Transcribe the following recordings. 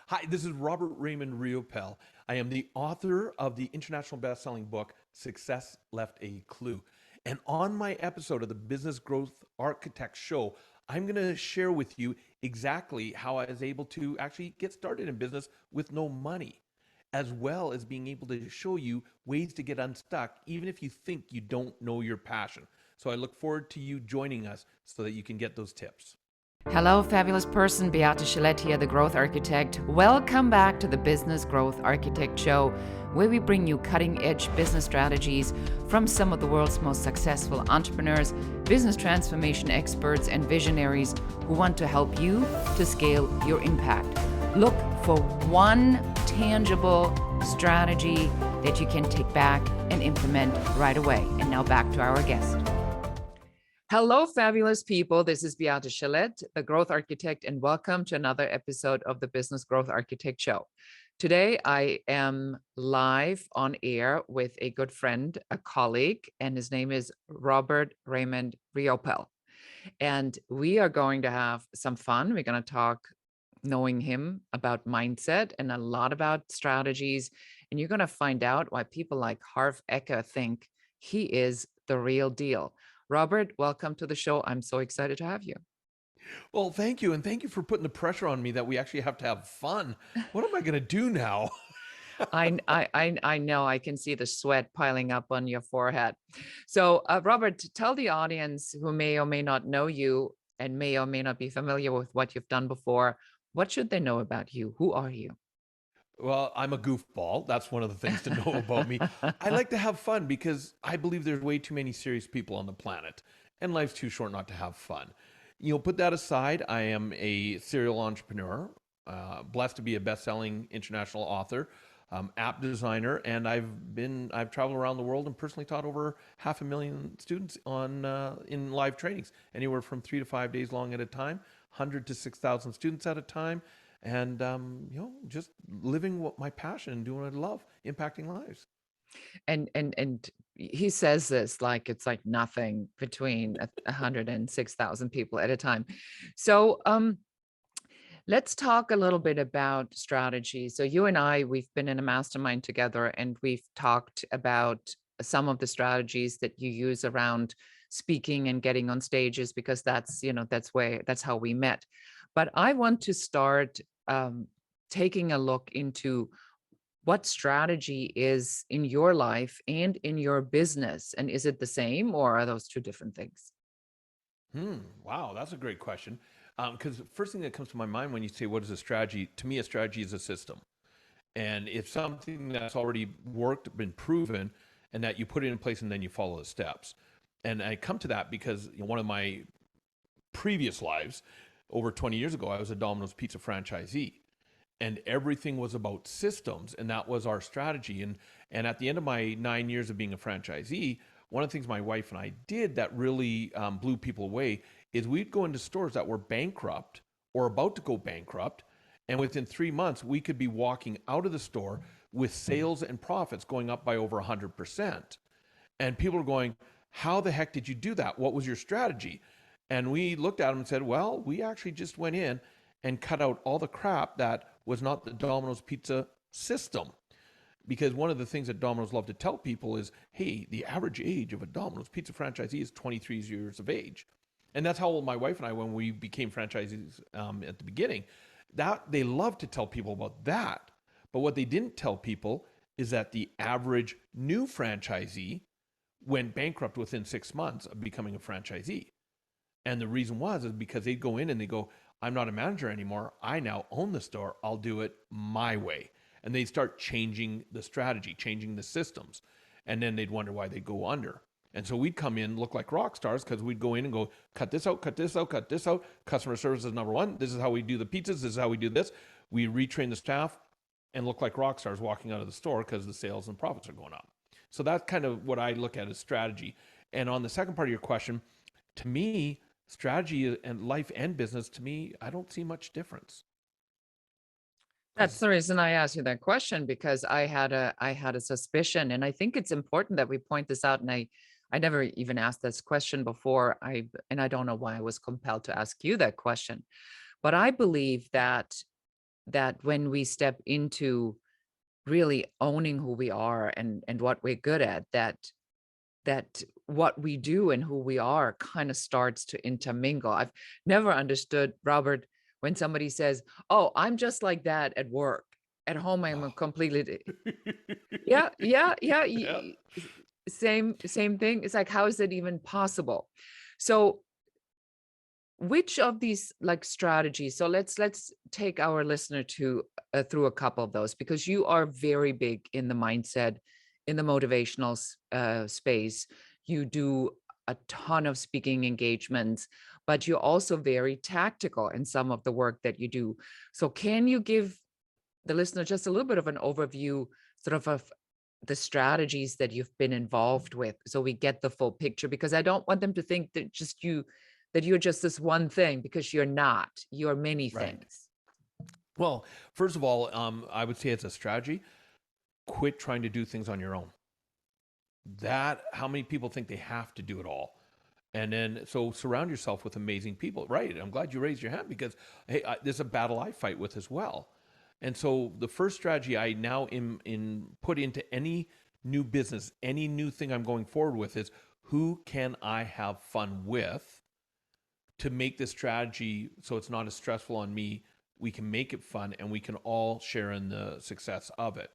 Hi, this is Robert Raymond Riopel. I am the author of the international best-selling book, Success Left a Clue. And on my episode of the Business Growth Architect Show, I'm going to share with you exactly how I was able to actually get started in business with no money, as well as being able to show you ways to get unstuck, even if you think you don't know your passion. So I look forward to you joining us so that you can get those tips. Hello, fabulous person. Beate Chelette here, the Growth Architect. Welcome back to the Business Growth Architect Show, where we bring you cutting-edge business strategies from some of the world's most successful entrepreneurs, business transformation experts, and visionaries who want to help you to scale your impact. Look for one tangible strategy that you can take back and implement right away. And now back to our guest. Hello, fabulous people. This is Beate Chelette, the Growth Architect, and welcome to another episode of the Business Growth Architect Show. Today, I am live on air with a good friend, a colleague, and his name is Robert Raymond Riopel. And we are going to have some fun. We're going to talk, knowing him, about mindset and a lot about strategies. And you're going to find out why people like Harv Eker think he is the real deal. Robert, welcome to the show. I'm so excited to have you. Well, thank you. And thank you for putting the pressure on me that we actually have to have fun. What am I going to do now? I know I can see the sweat piling up on your forehead. So, Robert, tell the audience who may or may not know you and may or may not be familiar with what you've done before, what should they know about you? Who are you? Well, I'm a goofball. That's one of the things to know about me. I like to have fun because I believe there's way too many serious people on the planet, and life's too short not to have fun. Put that aside, I am a serial entrepreneur, blessed to be a best-selling international author, app designer, and I've traveled around the world and personally taught over 500,000 students on in live trainings, anywhere from 3 to 5 days long at a time, 100 to 6,000 students at a time, and just living what my passion and doing what I love, impacting lives. And he says this like it's like nothing between 106,000 people at a time. So, let's talk a little bit about strategy. So you and I, we've been in a mastermind together and we've talked about some of the strategies that you use around speaking and getting on stages, because that's how we met. But I want to start taking a look into what strategy is in your life and in your business. And is it the same or are those two different things? Wow, that's a great question. Because the first thing that comes to my mind when you say what is a strategy, to me, a strategy is a system. And it's something that's already worked, been proven, and that you put it in place and then you follow the steps. And I come to that because one of my previous lives, over 20 years ago, I was a Domino's Pizza franchisee. And everything was about systems, and that was our strategy. And at the end of my 9 years of being a franchisee, one of the things my wife and I did that really blew people away is we'd go into stores that were bankrupt or about to go bankrupt, and within 3 months, we could be walking out of the store with sales and profits going up by over 100%. And people are going, how the heck did you do that? What was your strategy? And we looked at them and said, well, we actually just went in and cut out all the crap that was not the Domino's Pizza system. Because one of the things that Domino's love to tell people is, hey, the average age of a Domino's Pizza franchisee is 23 years of age. And that's how old my wife and I, when we became franchisees at the beginning, that they love to tell people about that. But what they didn't tell people is that the average new franchisee went bankrupt within 6 months of becoming a franchisee. And the reason is because they'd go in and they go, I'm not a manager anymore. I now own the store. I'll do it my way. And they'd start changing the strategy, changing the systems. And then they'd wonder why they'd go under. And so we'd come in, look like rock stars, because we'd go in and go, cut this out, cut this out, cut this out. Customer service is number one. This is how we do the pizzas. This is how we do this. We retrain the staff and look like rock stars walking out of the store because the sales and profits are going up. So that's kind of what I look at as strategy. And on the second part of your question, to me, strategy and life and business, to me, I don't see much difference. That's the reason I asked you that question, because I had a suspicion, and I think it's important that we point this out. And I never even asked this question before. And I don't know why I was compelled to ask you that question, but I believe that that when we step into really owning who we are and what we're good at, that what we do and who we are kind of starts to intermingle. I've never understood, Robert, when somebody says, "Oh, I'm just like that at work. At home, I'm a Oh. completely..." Yeah, yeah, yeah. Yeah. Same thing. It's like, how is that even possible? So which of these like strategies, so let's take our listener to through a couple of those, because you are very big in the mindset, in the motivational space. You do a ton of speaking engagements, but you're also very tactical in some of the work that you do. So can you give the listener just a little bit of an overview, sort of the strategies that you've been involved with, so we get the full picture? Because I don't want them to think that just you, that you're just this one thing, because you're not. You're many Right. things. Well, first of all, I would say it's a strategy. Quit trying to do things on your own. How many people think they have to do it all? And then, so surround yourself with amazing people. Right. I'm glad you raised your hand because, hey, there's a battle I fight with as well. And so the first strategy I now put into any new business, any new thing I'm going forward with is, who can I have fun with to make this strategy so it's not as stressful on me? We can make it fun and we can all share in the success of it.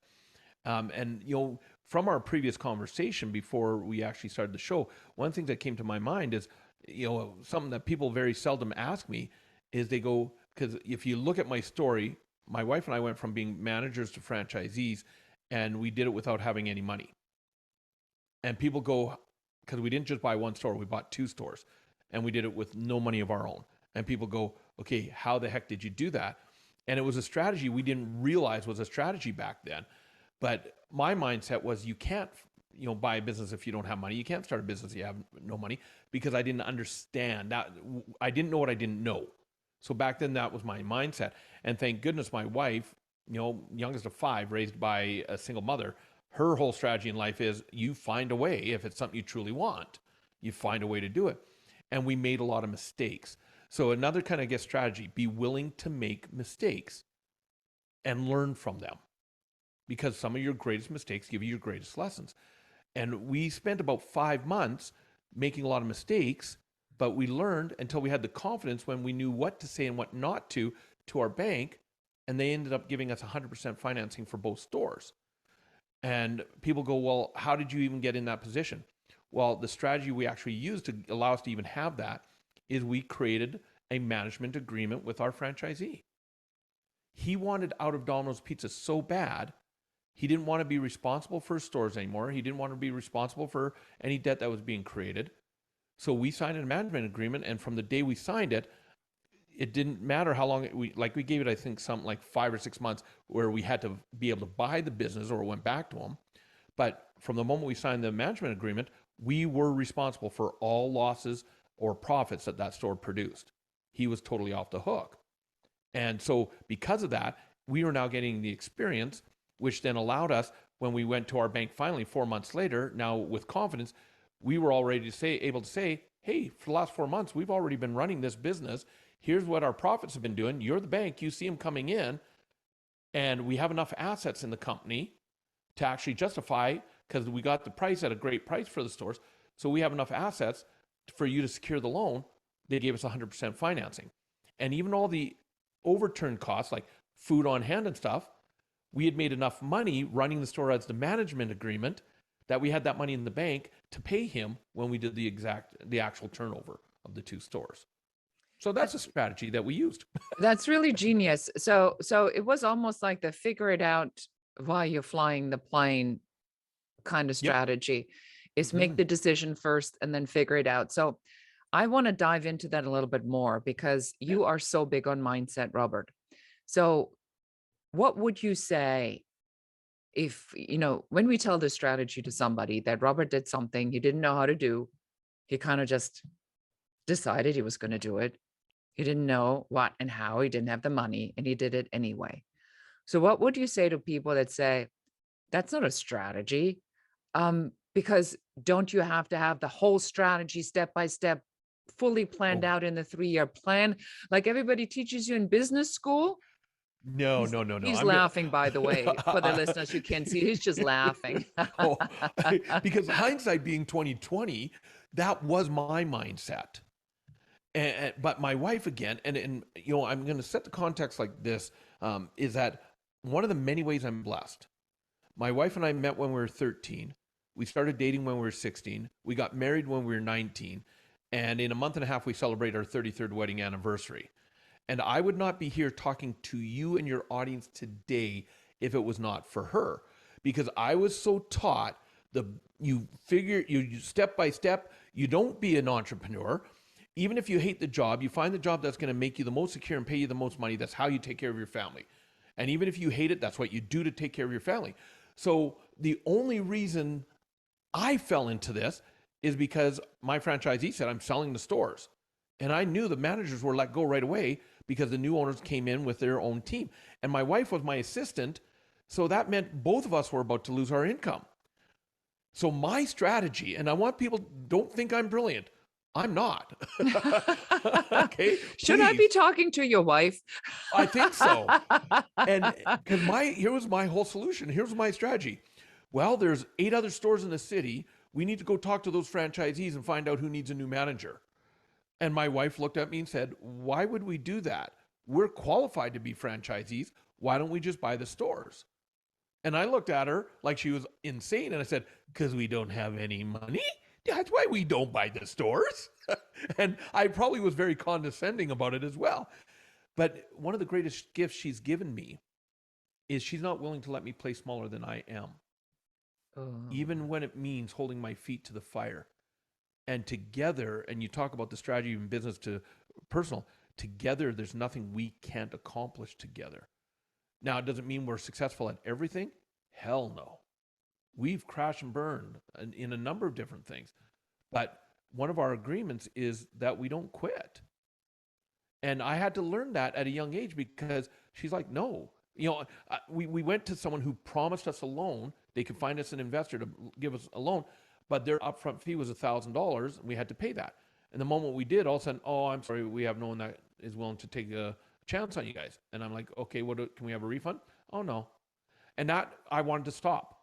And, from our previous conversation before we actually started the show, one thing that came to my mind is, something that people very seldom ask me is they go, because if you look at my story, my wife and I went from being managers to franchisees, and we did it without having any money. And people go, because we didn't just buy one store, we bought 2 stores, and we did it with no money of our own. And people go, okay, how the heck did you do that? And it was a strategy we didn't realize was a strategy back then. But my mindset was, you can't, buy a business if you don't have money. You can't start a business if you have no money, because I didn't understand that. I didn't know what I didn't know. So back then that was my mindset. And thank goodness my wife, youngest of 5, raised by a single mother, her whole strategy in life is, you find a way. If it's something you truly want, you find a way to do it. And we made a lot of mistakes. So another kind of strategy, be willing to make mistakes and learn from them, because some of your greatest mistakes give you your greatest lessons. And we spent about 5 months making a lot of mistakes, but we learned until we had the confidence when we knew what to say and what not to our bank. And they ended up giving us 100% financing for both stores. And people go, well, how did you even get in that position? Well, the strategy we actually used to allow us to even have that is we created a management agreement with our franchisee. He wanted out of Domino's Pizza so bad. He didn't want to be responsible for his stores anymore. He didn't want to be responsible for any debt that was being created. So we signed a management agreement, and from the day we signed it, it didn't matter how long we gave it, I think, something like 5 or 6 months where we had to be able to buy the business or it went back to him. But from the moment we signed the management agreement, we were responsible for all losses or profits that store produced. He was totally off the hook. And so because of that, we were now getting the experience, which then allowed us, when we went to our bank finally 4 months later, now with confidence, we were already able to say, hey, for the last 4 months, we've already been running this business. Here's what our profits have been doing. You're the bank. You see them coming in. And we have enough assets in the company to actually justify, because we got the price at a great price for the stores. So we have enough assets for you to secure the loan. They gave us 100% financing. And even all the overturned costs, like food on hand and stuff, we had made enough money running the store as the management agreement that we had that money in the bank to pay him when we did the actual turnover of the 2 stores. So that's a strategy that we used. That's really genius. So it was almost like the figure it out while you're flying the plane kind of Yep. strategy, is make the decision first and then figure it out. So I want to dive into that a little bit more, because you are so big on mindset, Robert. So what would you say if, when we tell this strategy to somebody, that Robert did something he didn't know how to do, he kind of just decided he was going to do it. He didn't know what and how, he didn't have the money, and he did it anyway. So what would you say to people that say, that's not a strategy? Because don't you have to have the whole strategy step by step, fully planned Oh, out in the 3-year plan, like everybody teaches you in business school? No, no, no, no. He's I'm gonna. laughing, by the way, for the listeners who can't see. He's just laughing. Oh, because hindsight being 2020, that was my mindset. But my wife again, and you know, I'm going to set the context like this, is that one of the many ways I'm blessed. My wife and I met when we were 13. We started dating when we were 16. We got married when we were 19. And in a month and a half, we celebrate our 33rd wedding anniversary. And I would not be here talking to you and your audience today if it was not for her. Because I was so taught you figure you step by step, you don't be an entrepreneur. Even if you hate the job, you find the job that's going to make you the most secure and pay you the most money. That's how you take care of your family. And even if you hate it, that's what you do to take care of your family. So the only reason I fell into this is because my franchisee said, I'm selling the stores. And I knew the managers were let go right away because the new owners came in with their own team. And my wife was my assistant. So that meant both of us were about to lose our income. So my strategy, and I want people, don't think I'm brilliant. I'm not. Okay. Should I be talking to your wife? I think so. And because here was my whole solution. Here's my strategy. Well, there's 8 other stores in the city. We need to go talk to those franchisees and find out who needs a new manager. And my wife looked at me and said, why would we do that? We're qualified to be franchisees. Why don't we just buy the stores? And I looked at her like she was insane. And I said, because we don't have any money? That's why we don't buy the stores. And I probably was very condescending about it as well. But one of the greatest gifts she's given me is she's not willing to let me play smaller than I am. Even when it means holding my feet to the fire. And together, and you talk about the strategy in business to personal, together there's nothing we can't accomplish together. Now, it doesn't mean we're successful at everything. Hell no. We've crashed and burned in a number of different things. But one of our agreements is that we don't quit. And I had to learn that at a young age because she's like, no. You know, we went to someone who promised us a loan. They could find us an investor to give us a loan, but their upfront fee was $1,000. And we had to pay that. And the moment we did, all of a sudden, oh, I'm sorry, we have no one that is willing to take a chance on you guys. And I'm like, okay, can we have a refund? Oh, no. And that I wanted to stop.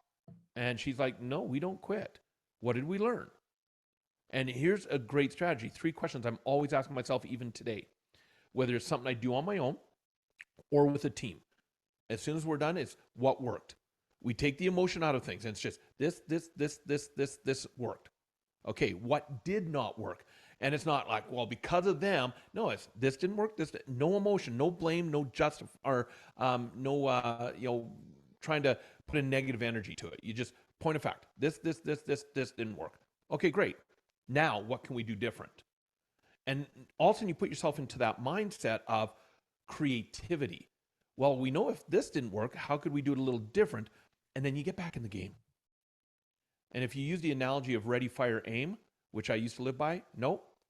And she's like, no, we don't quit. What did we learn? And here's a great strategy. 3 questions I'm always asking myself even today, whether it's something I do on my own or with a team. As soon as we're done, it's what worked. We take the emotion out of things and it's just this worked. Okay, what did not work? And it's not like, well, because of them. No, it's this didn't work. No emotion, no blame, no trying to put a negative energy to it. You just point of fact. This didn't work. Okay, great. Now, what can we do different? And all of a sudden you put yourself into that mindset of creativity. Well, we know if this didn't work, how could we do it a little different? And then you get back in the game. And if you use the analogy of ready, fire, aim, which I used to live by,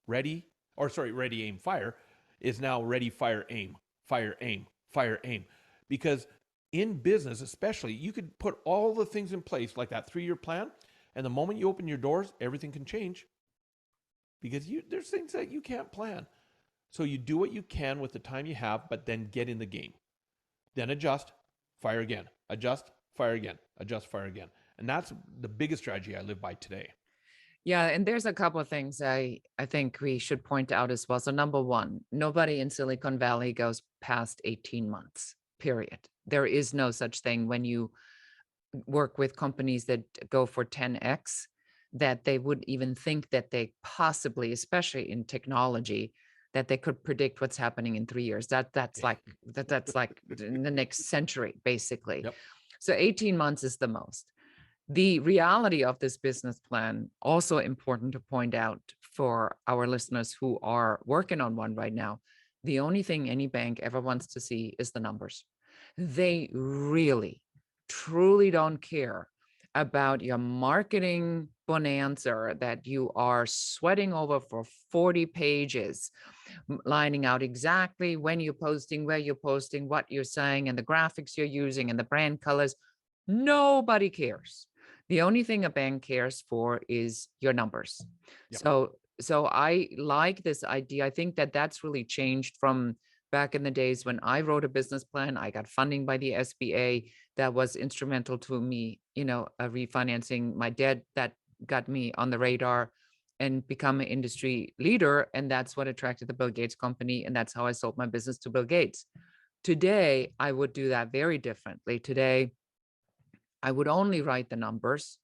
ready, aim, fire, is now ready, fire, aim, fire, aim, fire, aim. Because in business, especially, you could put all the things in place like that 3-year plan, and the moment you open your doors, everything can change. Because there's things that you can't plan. So you do what you can with the time you have, but then get in the game. Then adjust, fire again, adjust, fire again, adjust, fire again. And that's the biggest strategy I live by today. Yeah, and there's a couple of things I think we should point out as well. So number one, nobody in Silicon Valley goes past 18 months, period. There is no such thing when you work with companies that go for 10x, that they would even think that they possibly, especially in technology, that they could predict what's happening in 3 years. That's like in the next century, basically. Yep. So 18 months is the most. The reality of this business plan, also important to point out for our listeners who are working on one right now, the only thing any bank ever wants to see is the numbers. They really, truly don't care about your marketing bonanza that you are sweating over for 40 pages, lining out exactly when you're posting, where you're posting, what you're saying, and the graphics you're using and the brand colors. Nobody cares. The only thing a bank cares for is your numbers. Yep. So I like this idea. I think that that's really changed from back in the days when I wrote a business plan. I got funding by the SBA that was instrumental to me, refinancing my debt. That got me on the radar and become an industry leader. And that's what attracted the Bill Gates company. And that's how I sold my business to Bill Gates. Today, I would do that very differently. Today, I would only write the numbers.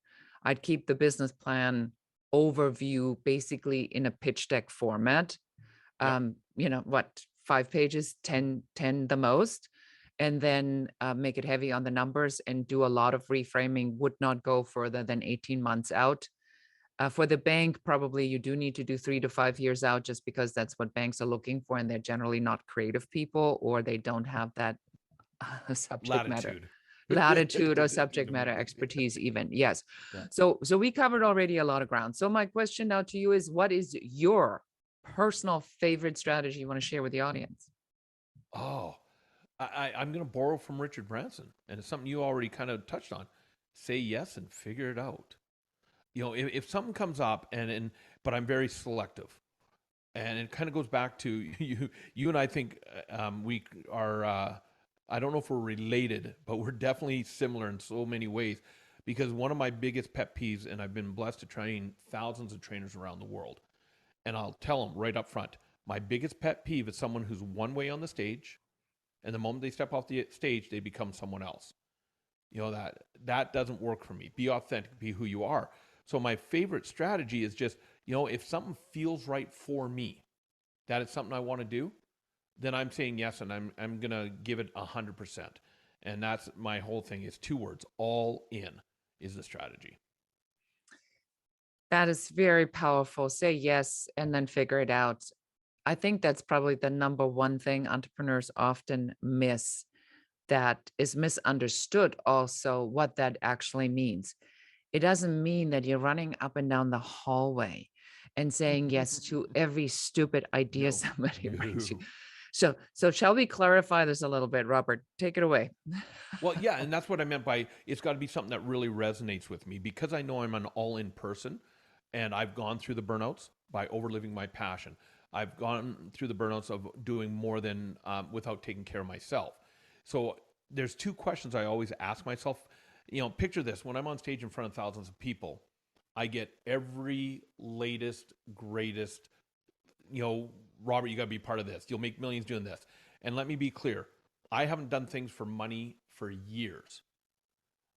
I'd keep the business plan overview basically in a pitch deck format. Yep. 5 pages, 10 the most, and then make it heavy on the numbers and do a lot of reframing. Would not go further than 18 months out. For the bank, probably you do need to do 3 to 5 years out, just because that's what banks are looking for, and they're generally not creative people, or they don't have that subject matter latitude or subject matter expertise even. Yes. Yeah. So we covered already a lot of ground. So my question now to you is, what is your personal favorite strategy you want to share with the audience? Oh, I'm going to borrow from Richard Branson, and it's something you already kind of touched on. Say yes and figure it out. If something comes up, but I'm very selective, and it kind of goes back to you and I think we are. I don't know if we're related, but we're definitely similar in so many ways. Because one of my biggest pet peeves, and I've been blessed to train thousands of trainers around the world, and I'll tell them right up front, my biggest pet peeve is someone who's one way on the stage, and the moment they step off the stage, they become someone else. That doesn't work for me. Be authentic, be who you are. So my favorite strategy is just, if something feels right for me, that it's something I want to do, then I'm saying yes, and I'm going to give it 100%. And that's my whole thing is 2 words, all in is the strategy. That is very powerful. Say yes and then figure it out. I think that's probably the number one thing entrepreneurs often miss, that is misunderstood also, what that actually means. It doesn't mean that you're running up and down the hallway and saying yes to every stupid idea somebody brings you. So shall we clarify this a little bit, Robert? Take it away. Well, yeah, and that's what I meant by it's got to be something that really resonates with me, because I know I'm an all-in person, and I've gone through the burnouts by overliving my passion. I've gone through the burnouts of doing more than without taking care of myself. So there's 2 questions I always ask myself. Picture this: when I'm on stage in front of thousands of people, I get every latest, greatest, Robert, you got to be part of this. You'll make millions doing this. And let me be clear. I haven't done things for money for years.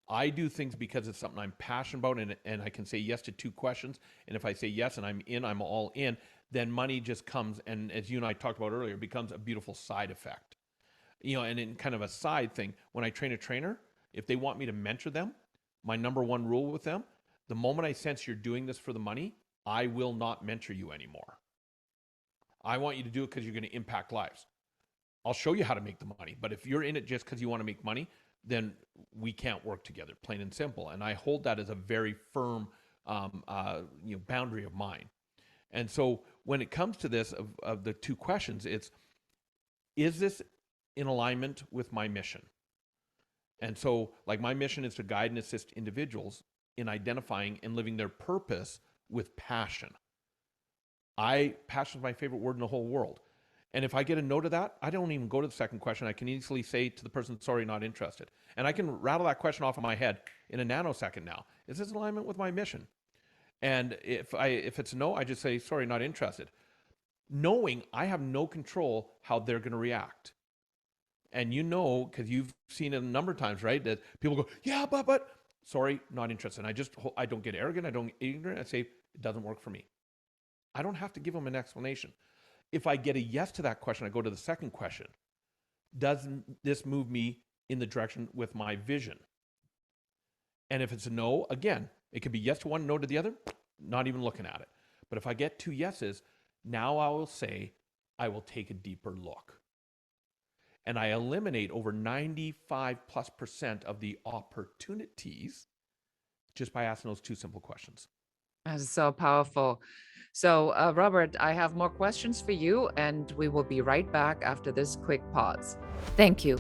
I do things because it's something I'm passionate about, and I can say yes to 2 questions. And if I say yes and I'm all in, then money just comes. And as you and I talked about earlier, it becomes a beautiful side effect. And in kind of a side thing, when I train a trainer, if they want me to mentor them, my number 1 rule with them, the moment I sense you're doing this for the money, I will not mentor you anymore. I want you to do it because you're going to impact lives. I'll show you how to make the money. But if you're in it just because you want to make money, then we can't work together, plain and simple. And I hold that as a very firm boundary of mine. And so when it comes to this, of the 2 questions, is this in alignment with my mission? And so, like, my mission is to guide and assist individuals in identifying and living their purpose with passion. Passion is my favorite word in the whole world. And if I get a no to that, I don't even go to the second question. I can easily say to the person, sorry, not interested. And I can rattle that question off in my head in a nanosecond now. Is this in alignment with my mission? And if it's a no, I just say, sorry, not interested. Knowing I have no control how they're going to react. And because you've seen it a number of times, right? That people go, yeah, but, sorry, not interested. And I don't get arrogant. I don't get ignorant. I say, it doesn't work for me. I don't have to give them an explanation. If I get a yes to that question, I go to the second question. Doesn't this move me in the direction with my vision? And if it's a no, again, it could be yes to one, no to the other, not even looking at it. But if I get 2 yeses, now I will say, I will take a deeper look. And I eliminate over 95+% of the opportunities just by asking those 2 simple questions. That is so powerful. So, Robert, I have more questions for you, and we will be right back after this quick pause. Thank you.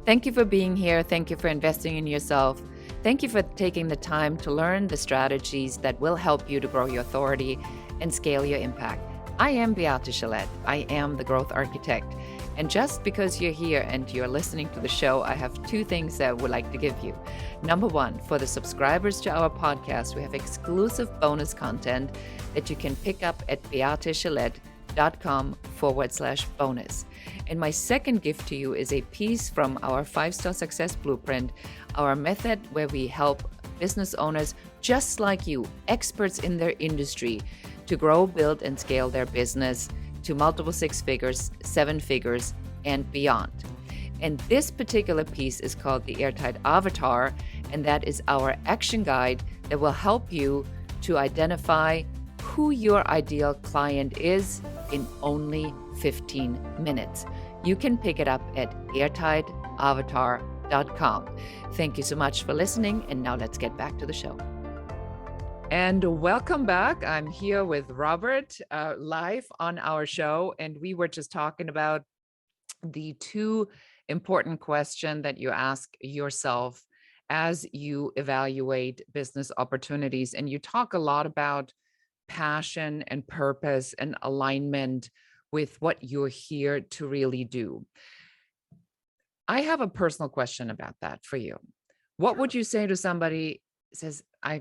Thank you for being here. Thank you for investing in yourself. Thank you for taking the time to learn the strategies that will help you to grow your authority and scale your impact. I am Beate Chelette. I am the Growth Architect. And just because you're here and you're listening to the show, I have two things that I would like to give you. Number one, for the subscribers to our podcast, we have exclusive bonus content that you can pick up at beatechelette.com/bonus. And my second gift to you is a piece from our 5-Star Success Blueprint, our method where we help business owners just like you, experts in their industry, to grow, build, and scale their business to multiple 6 figures, 7 figures, and beyond. And this particular piece is called the Airtight Avatar, and that is our action guide that will help you to identify who your ideal client is in only 15 minutes. You can pick it up at airtightavatar.com. Thank you so much for listening, and now let's get back to the show. And welcome back. I'm here with Robert live on our show, and we were just talking about the two important questions that you ask yourself as you evaluate business opportunities. And you talk a lot about passion and purpose and alignment with what you're here to really do. I have a personal question about that for you. What would you say to somebody who says, I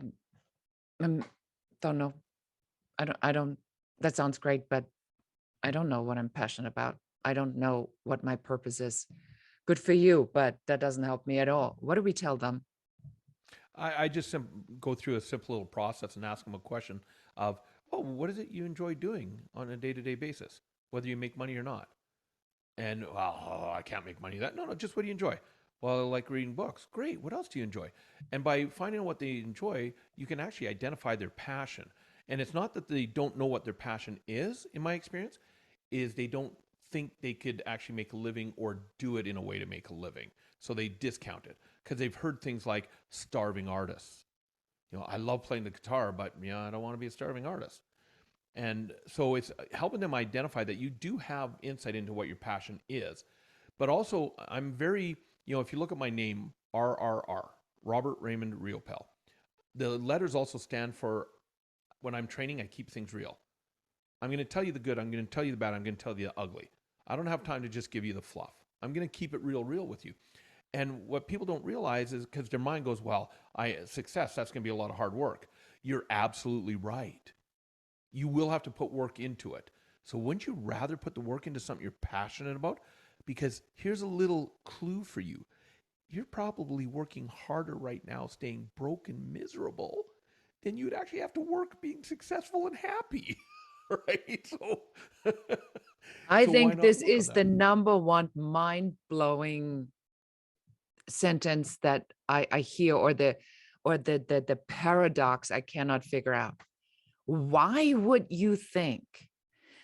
don't know. I don't, that sounds great, but I don't know what I'm passionate about. I don't know what my purpose is. Good for you, but that doesn't help me at all. What do we tell them? I just go through a simple little process and ask them a question of, oh, what is it you enjoy doing on a day-to-day basis, whether you make money or not? And, well, I can't make money. No, just what do you enjoy? Well, I like reading books. Great. What else do you enjoy? And by finding out what they enjoy, you can actually identify their passion. And it's not that they don't know what their passion is, in my experience, is they don't think they could actually make a living or do it in a way to make a living. So they discount it because they've heard things like starving artists. I love playing the guitar, but I don't want to be a starving artist. And so it's helping them identify that you do have insight into what your passion is. But also, I'm very, if you look at my name, RRR, Robert Raymond Riopel, the letters also stand for, when I'm training, I keep things real. I'm going to tell you the good, I'm going to tell you the bad, I'm going to tell you the ugly. I don't have time to just give you the fluff. I'm going to keep it real with you. And what people don't realize is because their mind goes, well, success, that's going to be a lot of hard work. You're absolutely right. You will have to put work into it. So wouldn't you rather put the work into something you're passionate about? Because here's a little clue for you. You're probably working harder right now, staying broke and miserable, than you'd actually have to work being successful and happy. Right? So I think this is the number one mind-blowing sentence that I hear, or the paradox I cannot figure out. Why would you think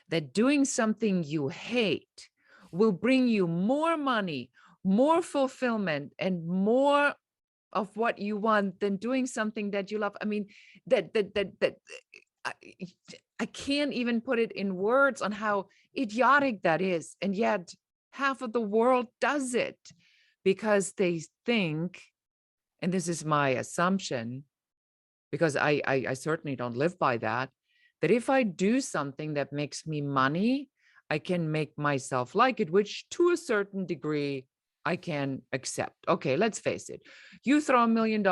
that doing something you hate will bring you more money, more fulfillment, and more of what you want than doing something that you love? I mean, I can't even put it in words on how idiotic that is. And yet half of the world does it because they think, and this is my assumption, because I certainly don't live by that if I do something that makes me money, I can make myself like it, which to a certain degree I can accept. Okay, let's face it. You throw $1 million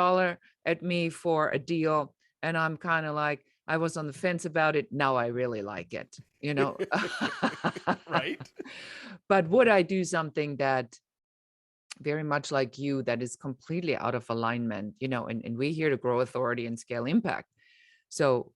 at me for a deal, and I'm kind of like, I was on the fence about it. Now I really like it, Right. But would I do something that very much like you, that is completely out of alignment, and we're here to grow authority and scale impact. So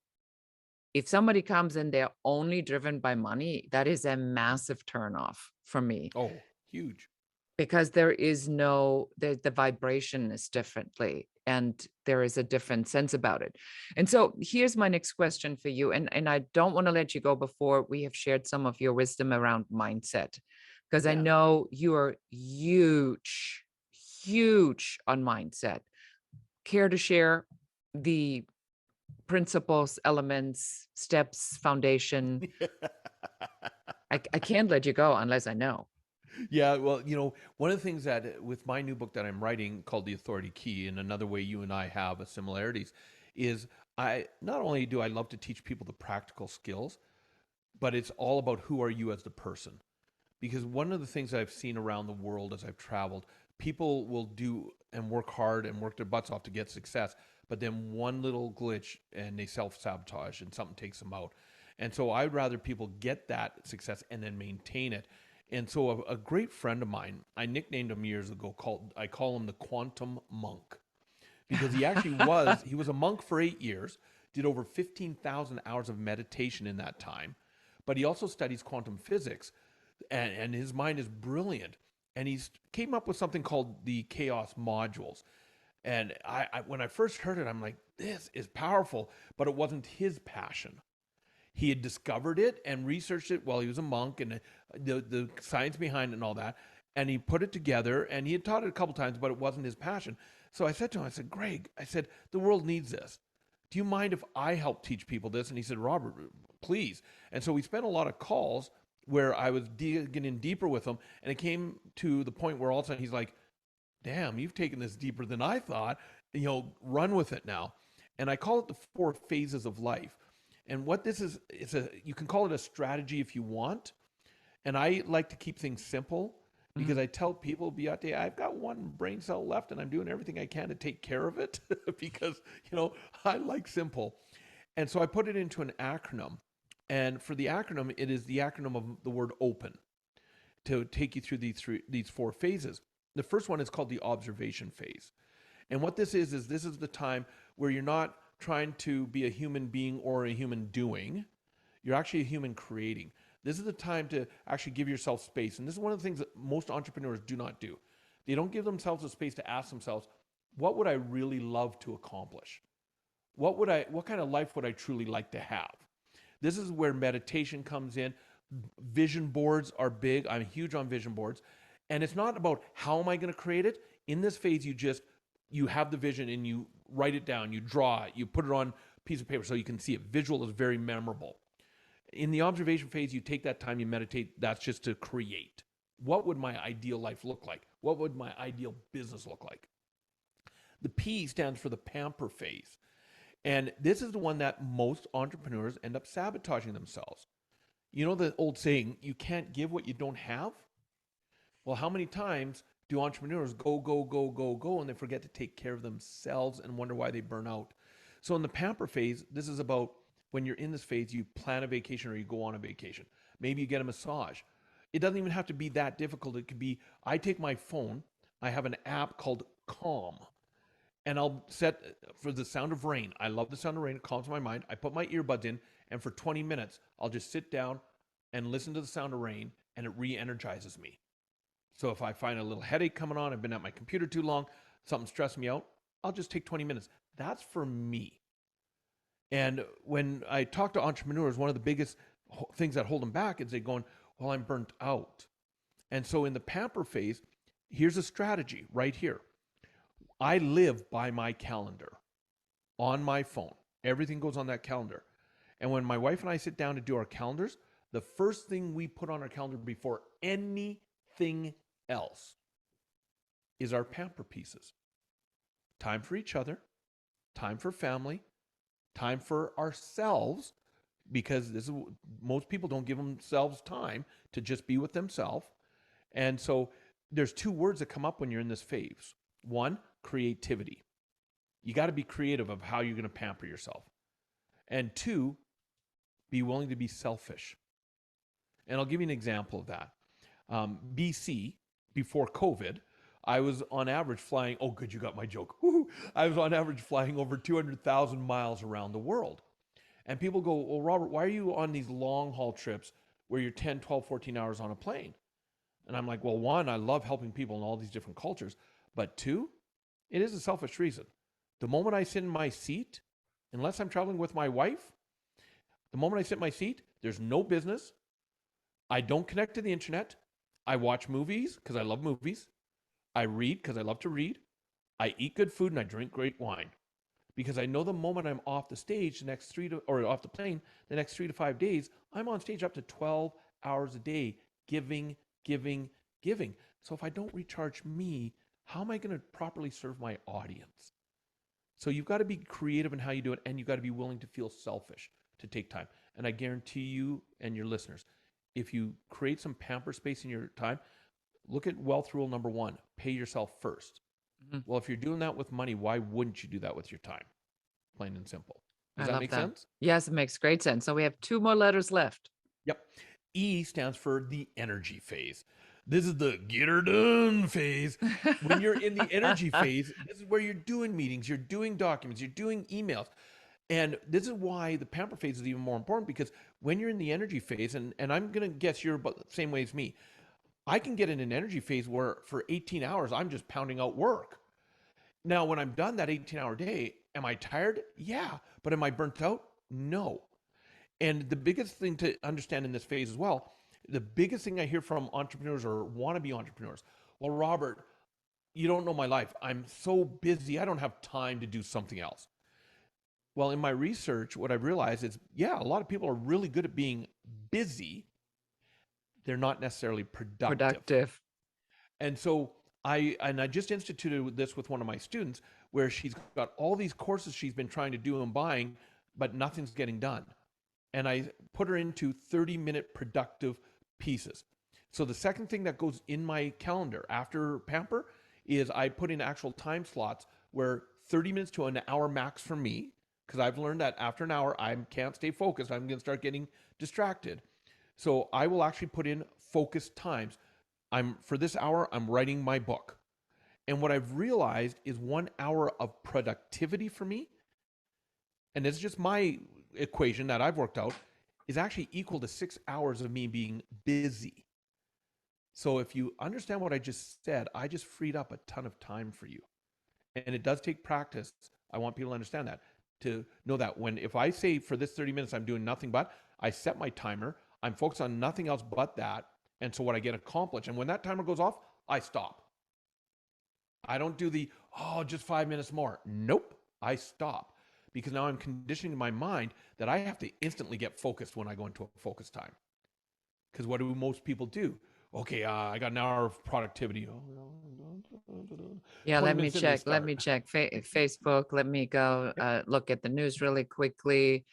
if somebody comes in, they're only driven by money, that is a massive turnoff for me. Oh, huge. Because there is the vibration is differently, and there is a different sense about it. And so here's my next question for you. And I don't want to let you go before we have shared some of your wisdom around mindset, because I know you are huge on mindset. Care to share the principles, elements, steps, foundation? I can't let you go unless I know. Yeah, well, one of the things that with my new book that I'm writing called The Authority Key, and another way you and I have similarities, is not only do I love to teach people the practical skills, but it's all about who are you as the person. because one of the things I've seen around the world as I've traveled, people will do and work hard and work their butts off to get success, but then one little glitch and they self-sabotage and something takes them out. And so I'd rather people get that success and then maintain it. And so a great friend of mine, I nicknamed him years ago, I call him the quantum monk, because he was a monk for 8 years, did over 15,000 hours of meditation in that time, but he also studies quantum physics, and his mind is brilliant. And he's came up with something called the chaos modules. And I when I first heard it, I'm like, this is powerful, but it wasn't his passion. He had discovered it and researched it while he was a monk, and the science behind it and all that. And he put it together, and he had taught it a couple times, but it wasn't his passion. So I said to him, I said, Greg, I said, the world needs this. Do you mind if I help teach people this? And he said, Robert, please. And so we spent a lot of calls where I was digging in deeper with him. And it came to the point where all of a sudden he's like, damn, you've taken this deeper than I thought. Run with it now. And I call it the 4 phases of life. And what this is, you can call it a strategy if you want. And I like to keep things simple, because I tell people, Beate, I've got one brain cell left and I'm doing everything I can to take care of it because, I like simple. And so I put it into an acronym. And for the acronym, it is the acronym of the word open, to take you through these 4 phases. The first one is called the observation phase. And what this is this is the time where you're not trying to be a human being or a human doing. You're actually a human creating. This is the time to actually give yourself space. And this is one of the things that most entrepreneurs do not do. They don't give themselves a space to ask themselves, what would I really love to accomplish? What kind of life would I truly like to have? This is where meditation comes in. Vision boards are big. I'm huge on vision boards. And it's not about how am I going to create it. In this phase, you have the vision and you write it down, you draw it, you put it on a piece of paper so you can see it. Visual is very memorable. In the observation phase, you take that time, you meditate. That's just to create. What would my ideal life look like? What would my ideal business look like? The P stands for the Pamper Phase. And this is the one that most entrepreneurs end up sabotaging themselves. You know the old saying, you can't give what you don't have? Well, how many times do entrepreneurs go, and they forget to take care of themselves and wonder why they burn out? So in the Pamper Phase, this is about when you're in this phase, you plan a vacation or you go on a vacation. Maybe you get a massage. It doesn't even have to be that difficult. It could be, I take my phone, I have an app called Calm, and I'll set for the sound of rain. I love the sound of rain. It calms my mind. I put my earbuds in, and for 20 minutes, I'll just sit down and listen to the sound of rain, and it re-energizes me. So if I find a little headache coming on, I've been at my computer too long, something stressed me out, I'll just take 20 minutes. That's for me. And when I talk to entrepreneurs, one of the biggest things that hold them back is they going, well, I'm burnt out. And so in the Pamper Phase, here's a strategy right here. I live by my calendar on my phone. Everything goes on that calendar. And when my wife and I sit down to do our calendars, the first thing we put on our calendar before anything else is our Pamper pieces. Time for each other, time for family, time for ourselves, because most people don't give themselves time to just be with themselves. And so there's 2 words that come up when you're in this phase. 1, creativity. You got to be creative of how you're going to pamper yourself. And 2, be willing to be selfish. And I'll give you an example of that. BC, before COVID, I was on average flying, oh good, you got my joke. Woo-hoo. I was on average flying over 200,000 miles around the world. And people go, well, Robert, why are you on these long haul trips where you're 10, 12, 14 hours on a plane? And I'm like, well, 1, I love helping people in all these different cultures. But 2, it is a selfish reason. The moment I sit in my seat, unless I'm traveling with my wife, the moment I sit in my seat, there's no business. I don't connect to the internet. I watch movies because I love movies. I read because I love to read. I eat good food and I drink great wine. Because I know the moment I'm off the stage, off the plane, the next 3 to 5 days, I'm on stage up to 12 hours a day, giving. So if I don't recharge me, how am I going to properly serve my audience? So you've got to be creative in how you do it, and you've got to be willing to feel selfish to take time. And I guarantee you and your listeners, if you create some pamper space in your time, look at wealth rule number one, pay yourself first. Mhm. Well, if you're doing that with money, why wouldn't you do that with your time? Plain and simple. Does I that love make that. sense? Yes, it makes great sense. So we have two more letters left. Yep. E stands for the energy phase. This is the get her done phase. When you're in the energy phase, this is where you're doing meetings, you're doing documents, you're doing emails. And this is why the pamper phase is even more important, because when you're in the energy phase, and I'm going to guess you're about the same way as me, I can get in an energy phase where for 18 hours, I'm just pounding out work. Now, when I'm done that 18-hour day, am I tired? Yeah. But am I burnt out? No. And the biggest thing to understand in this phase as well, the biggest thing I hear from entrepreneurs or wannabe entrepreneurs, well, Robert, you don't know my life. I'm so busy. I don't have time to do something else. Well, in my research, what I've realized is, yeah, a lot of people are really good at being busy. They're not necessarily productive. Productive. And so I just instituted this with one of my students, where she's got all these courses she's been trying to do and buying, but nothing's getting done. And I put her into 30-minute productive pieces. So the second thing that goes in my calendar after Pamper is I put in actual time slots where 30 minutes to an hour max for me, because I've learned that after an hour, I can't stay focused. I'm going to start getting distracted. So I will actually put in focused times. For this hour, I'm writing my book. And what I've realized is 1 hour of productivity for me, and it's just my equation that I've worked out, is actually equal to 6 hours of me being busy. So if you understand what I just said, I just freed up a ton of time for you. And it does take practice. I want people to understand that, to know that if I say for this 30 minutes, I'm doing nothing but, I set my timer, I'm focused on nothing else but that. And so what I get accomplished, and when that timer goes off, I stop. I don't do just 5 minutes more. Nope, I stop. Because now I'm conditioning my mind that I have to instantly get focused when I go into a focus time. Because what do most people do? Okay, I got an hour of productivity. Yeah, 20 let me minutes in, they check. Let start. me check Facebook. Let me go look at the news really quickly.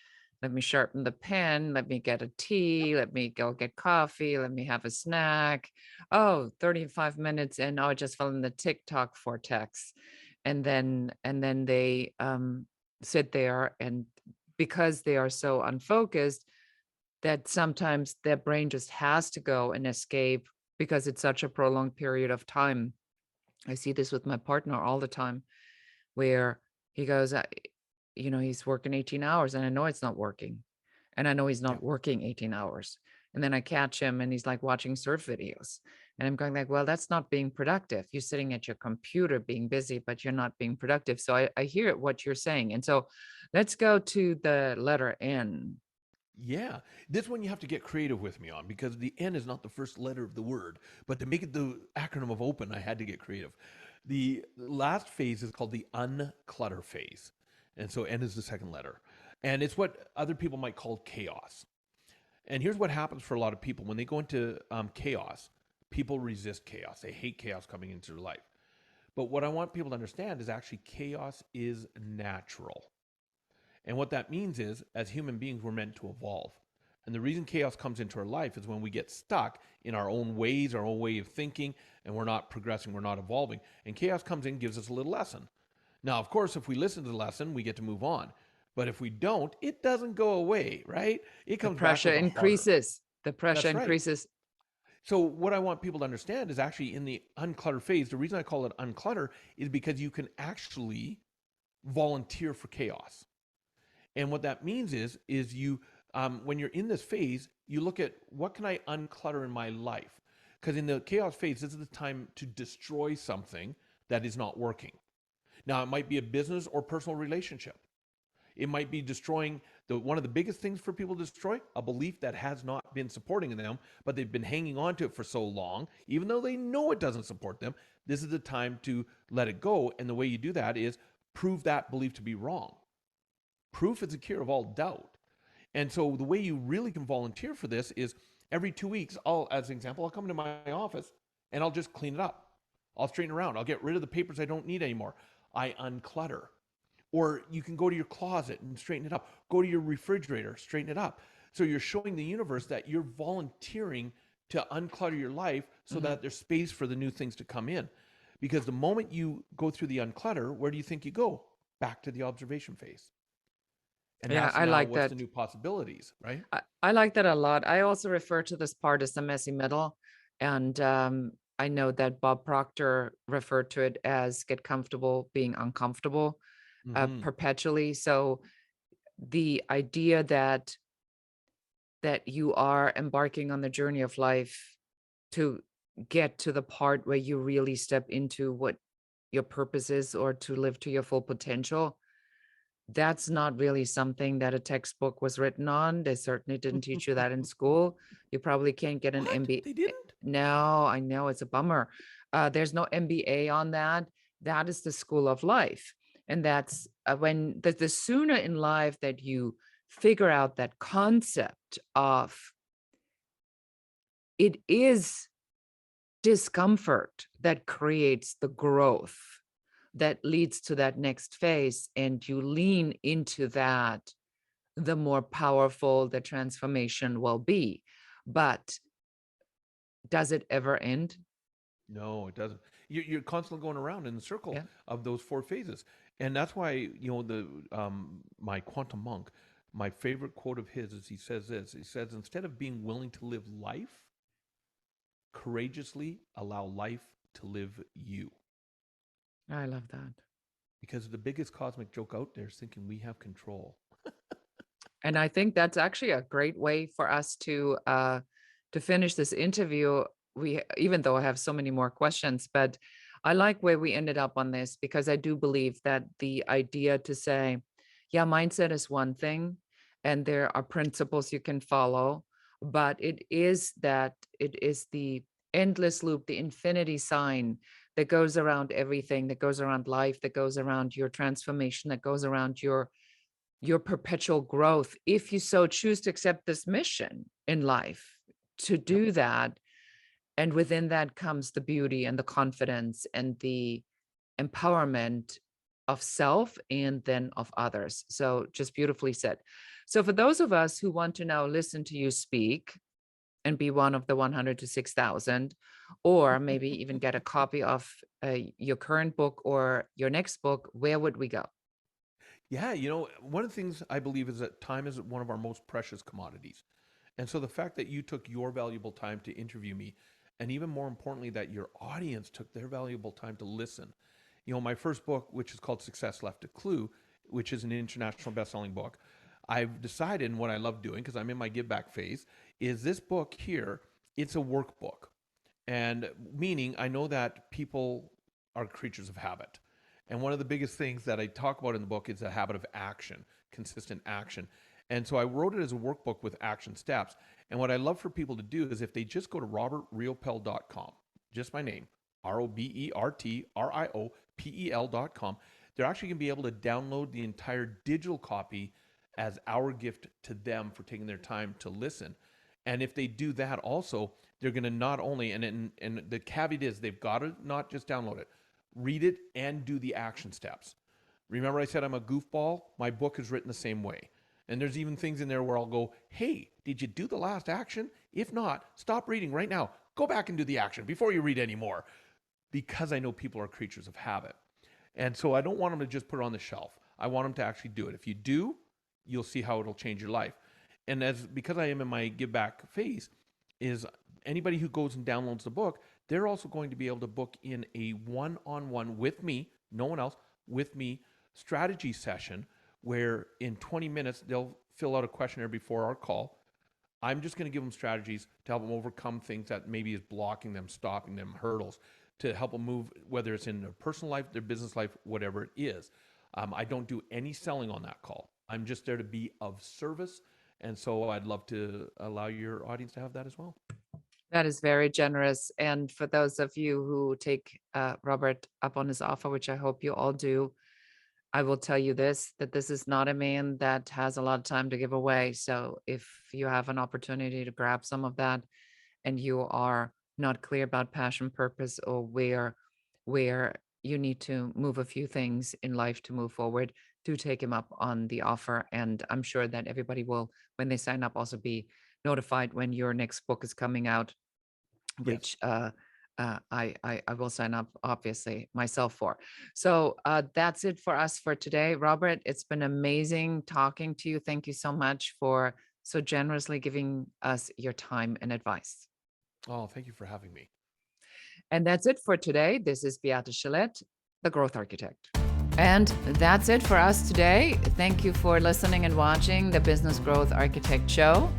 Let me sharpen the pen. Let me get a tea. Let me go get coffee. Let me have a snack. Oh, 35 minutes and I just fell in the TikTok vortex. And then they sit there, and because they are so unfocused, that sometimes their brain just has to go and escape because it's such a prolonged period of time. I see this with my partner all the time, where he goes, he's working 18 hours and I know it's not working. And I know he's Yeah. not working 18 hours. And then I catch him and he's like watching surf videos. And I'm going like, well, that's not being productive. You're sitting at your computer being busy, but you're not being productive. So I hear what you're saying. And so let's go to the letter N. Yeah. This one you have to get creative with me on, because the N is not the first letter of the word. But to make it the acronym of open, I had to get creative. The last phase is called the Unclutter Phase. And so N is the second letter. And it's what other people might call chaos. And here's what happens for a lot of people when they go into chaos. People resist chaos. They hate chaos coming into their life. But what I want people to understand is actually chaos is natural. And what that means is, as human beings, we're meant to evolve. And the reason chaos comes into our life is when we get stuck in our own ways, our own way of thinking, and we're not progressing, we're not evolving. And chaos comes in, gives us a little lesson. Now, of course, if we listen to the lesson, we get to move on. But if we don't, it doesn't go away, right? It The comes back pressure with a harder. increases. The pressure That's right. increases. So what I want people to understand is actually in the unclutter phase, the reason I call it unclutter is because you can actually volunteer for chaos. And what that means is you, when you're in this phase, you look at what can I unclutter in my life? Because in the chaos phase, this is the time to destroy something that is not working. Now, it might be a business or personal relationship. It might be destroying one of the biggest things for people to destroy, a belief that has not been supporting them, but they've been hanging on to it for so long, even though they know it doesn't support them. This is the time to let it go. And the way you do that is prove that belief to be wrong. Proof is the cure of all doubt. And so the way you really can volunteer for this is every 2 weeks, as an example, I'll come to my office and I'll just clean it up. I'll straighten around. I'll get rid of the papers I don't need anymore. I unclutter. Or you can go to your closet and straighten it up. Go to your refrigerator, straighten it up. So you're showing the universe that you're volunteering to unclutter your life so Mhm. that there's space for the new things to come in. Because the moment you go through the unclutter, where do you think you go? Back to the observation phase. And Yeah, that's I now like what's the that. new possibilities, right? I like that a lot. I also refer to this part as the messy middle. And I know that Bob Proctor referred to it as get comfortable being uncomfortable Mm-hmm. perpetually. So the idea that you are embarking on the journey of life to get to the part where you really step into what your purpose is or to live to your full potential, that's not really something that a textbook was written on. They certainly didn't teach you that in school. You probably can't get an What? They MBA. didn't? No, I know it's a bummer. There's no MBA on that. That is the school of life. And that's when the sooner in life that you figure out that concept of it is discomfort that creates the growth that leads to that next phase, and you lean into that, the more powerful the transformation will be. But does it ever end? No, it doesn't. You're constantly going around in the circle Yeah. of those four phases, and that's why the my quantum monk, my favorite quote of his is he says this. He says instead of being willing to live life, courageously allow life to live you. I love that. Because the biggest cosmic joke out there is thinking we have control. And I think that's actually a great way for us to finish this interview. We, even though I have so many more questions, but I like where we ended up on this because I do believe that the idea to say, yeah, mindset is one thing, and there are principles you can follow, but it is the endless loop, the infinity sign that goes around everything, that goes around life, that goes around your transformation, that goes around your perpetual growth, if you so choose to accept this mission in life to Yep. do that. And within that comes the beauty and the confidence and the empowerment of self and then of others. So just beautifully said. So for those of us who want to now listen to you speak and be one of the 100 to 6,000, or maybe even get a copy of your current book or your next book, where would we go? Yeah, one of the things I believe is that time is one of our most precious commodities. And so the fact that you took your valuable time to interview me, and even more importantly, that your audience took their valuable time to listen. My first book, which is called Success Left a Clue, which is an international best-selling book, I've decided, and what I love doing, because I'm in my give back phase, is this book here, it's a workbook. And meaning, I know that people are creatures of habit. And one of the biggest things that I talk about in the book is the habit of action, consistent action. And so I wrote it as a workbook with action steps. And what I love for people to do is if they just go to robertriopel.com, just my name, ROBERTRIOPEL.com, they're actually going to be able to download the entire digital copy as our gift to them for taking their time to listen. And if they do that also, they're going to not only, and the caveat is they've got to not just download it, read it and do the action steps. Remember I said I'm a goofball? My book is written the same way. And there's even things in there where I'll go, hey, did you do the last action? If not, stop reading right now. Go back and do the action before you read anymore. Because I know people are creatures of habit. And so I don't want them to just put it on the shelf. I want them to actually do it. If you do, you'll see how it'll change your life. And because I am in my give back phase, is anybody who goes and downloads the book, they're also going to be able to book in a one-on-one with me, no one else, with me strategy session where in 20 minutes they'll fill out a questionnaire before our call. I'm just going to give them strategies to help them overcome things that maybe is blocking them, stopping them, hurdles, to help them move, whether it's in their personal life, their business life, whatever it is. I don't do any selling on that call. I'm just there to be of service. And so I'd love to allow your audience to have that as well. That is very generous. And for those of you who take Robert up on his offer, which I hope you all do, I will tell you this, that this is not a man that has a lot of time to give away. So if you have an opportunity to grab some of that and you are not clear about passion, purpose, or where you need to move a few things in life to move forward, do take him up on the offer. And I'm sure that everybody will, when they sign up, also be notified when your next book is coming out, Yes. which I will sign up obviously myself for. So that's it for us for today. Robert, it's been amazing talking to you. Thank you so much for so generously giving us your time and advice. Oh, thank you for having me. And that's it for today. This is Beate Chelette, the Growth Architect. And that's it for us today. Thank you for listening and watching the Business Growth Architect Show.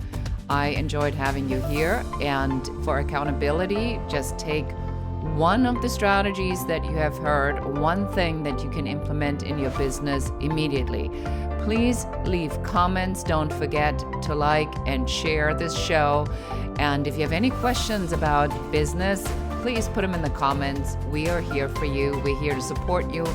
I enjoyed having you here. And for accountability, just take one of the strategies that you have heard, one thing that you can implement in your business immediately. Please leave comments. Don't forget to like and share this show. And if you have any questions about business, please put them in the comments. We are here for you. We're here to support you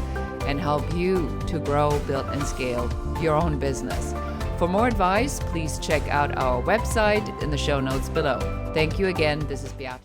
and help you to grow, build, and scale your own business. For more advice, please check out our website in the show notes below. Thank you again. This is Beate.